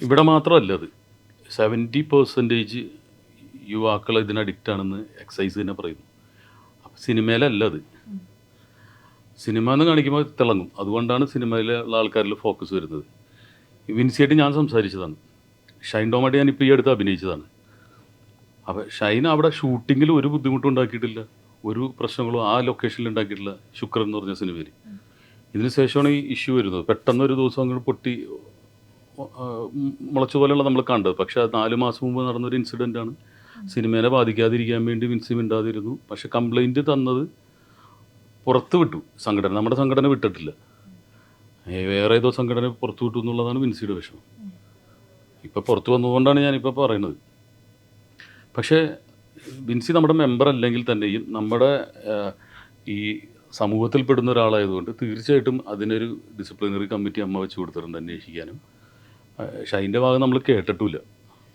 ഇവിടെ മാത്രമല്ല അത് 70% യുവാക്കൾ ഇതിന് അഡിക്റ്റാണെന്ന് എക്സൈസ് തന്നെ പറയുന്നു. അപ്പം സിനിമയിലല്ല അത്. സിനിമ എന്ന് കാണിക്കുമ്പോൾ തിളങ്ങും. അതുകൊണ്ടാണ് സിനിമയിലുള്ള ആൾക്കാരിൽ ഫോക്കസ് വരുന്നത്. വിൻസിയായിട്ട് ഞാൻ സംസാരിച്ചതാണ്. ഷൈൻ ടോമായിട്ട് ഞാനിപ്പോൾ ഈ അടുത്ത് അഭിനയിച്ചതാണ്. അപ്പോൾ ഷൈൻ അവിടെ ഷൂട്ടിങ്ങിൽ ഒരു ബുദ്ധിമുട്ടും ഉണ്ടാക്കിയിട്ടില്ല, ഒരു പ്രശ്നങ്ങളും ആ ലൊക്കേഷനിൽ ഉണ്ടാക്കിയിട്ടില്ല. ശുക്രൻ എന്ന് പറഞ്ഞ സിനിമയിൽ ഇതിന് ശേഷമാണ് ഈ ഇഷ്യൂ വരുന്നത്. പെട്ടെന്നൊരു ദിവസം അങ്ങോട്ട് പൊട്ടി മുളച്ച പോലെയുള്ള നമ്മൾ കണ്ടത്. പക്ഷേ അത് 4 മാസം മുമ്പ് നടന്നൊരു ഇൻസിഡൻ്റാണ്. സിനിമേനെ ബാധിക്കാതിരിക്കാൻ വേണ്ടി വിൻസി മിണ്ടാതിരുന്നു. പക്ഷെ കംപ്ലൈൻറ്റ് തന്നത് പുറത്ത് വിട്ടു സംഘടന, നമ്മുടെ സംഘടന വിട്ടിട്ടില്ല. വേറെ ഏതോ സംഘടന പുറത്തു വിട്ടു എന്നുള്ളതാണ് വിൻസിയുടെ വിഷമം. ഇപ്പോൾ പുറത്ത് വന്നതുകൊണ്ടാണ് ഞാനിപ്പോൾ പറയുന്നത്. പക്ഷേ വിൻസി നമ്മുടെ മെമ്പർ അല്ലെങ്കിൽ തന്നെയും നമ്മുടെ ഈ സമൂഹത്തിൽപ്പെടുന്ന ഒരാളായതുകൊണ്ട് തീർച്ചയായിട്ടും അതിനൊരു ഡിസിപ്ലിനറി കമ്മിറ്റി അമ്മ വെച്ച് കൊടുത്തിട്ടുണ്ട് അന്വേഷിക്കാനും. ഷൈൻ്റെ ഭാഗം നമ്മൾ കേട്ടിട്ടില്ല.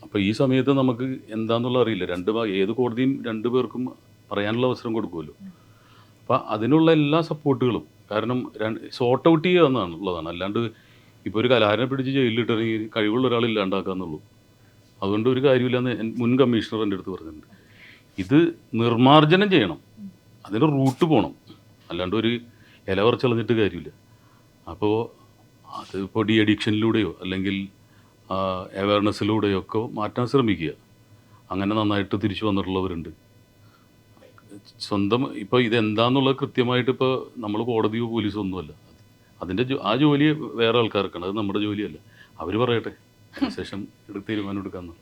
അപ്പോൾ ഈ സമയത്ത് നമുക്ക് എന്താണെന്നുള്ള അറിയില്ല. ഏത് കോടതിയും 2 പേർക്കും പറയാനുള്ള അവസരം കൊടുക്കുമല്ലോ. അപ്പോൾ അതിനുള്ള എല്ലാ സപ്പോർട്ടുകളും, കാരണം സോർട്ട് ഔട്ട് ചെയ്യുക എന്നുള്ളതാണ്. അല്ലാണ്ട് ഇപ്പോൾ ഒരു കലാകാരനെ പിടിച്ച് ജയിലിലിട്ടിറങ്ങി കഴിവുള്ള ഒരാൾ ഇല്ലാണ്ടാക്കാന്നുള്ളൂ. അതുകൊണ്ട് ഒരു കാര്യമില്ലെന്ന് മുൻ കമ്മീഷണർ എൻ്റെ അടുത്ത് പറഞ്ഞിട്ടുണ്ട്. ഇത് നിർമ്മാർജ്ജനം ചെയ്യണം, അതിന് റൂട്ട് പോകണം. അല്ലാണ്ട് ഒരു ഇല പറിച്ചളഞ്ഞിട്ട് കാര്യമില്ല. അപ്പോൾ അത് ഇപ്പോൾ ഡി അഡിക്ഷനിലൂടെയോ അല്ലെങ്കിൽ അവയർനെസ്സിലൂടെയോ ഒക്കെ മാറ്റാൻ ശ്രമിക്കുക. അങ്ങനെ നന്നായിട്ട് തിരിച്ചു വന്നിട്ടുള്ളവരുണ്ട്. സ്വന്തം ഇപ്പോൾ ഇതെന്താണെന്നുള്ളത് കൃത്യമായിട്ട് ഇപ്പോൾ നമ്മൾ കോടതിയോ പോലീസോ ഒന്നുമല്ല. അതിൻ്റെ ആ ജോലി വേറെ ആൾക്കാർക്കാണ്, അത് നമ്മുടെ ജോലിയല്ല. അവർ പറയട്ടെ, അതിനുശേഷം തീരുമാനം എടുക്കാമെന്ന്.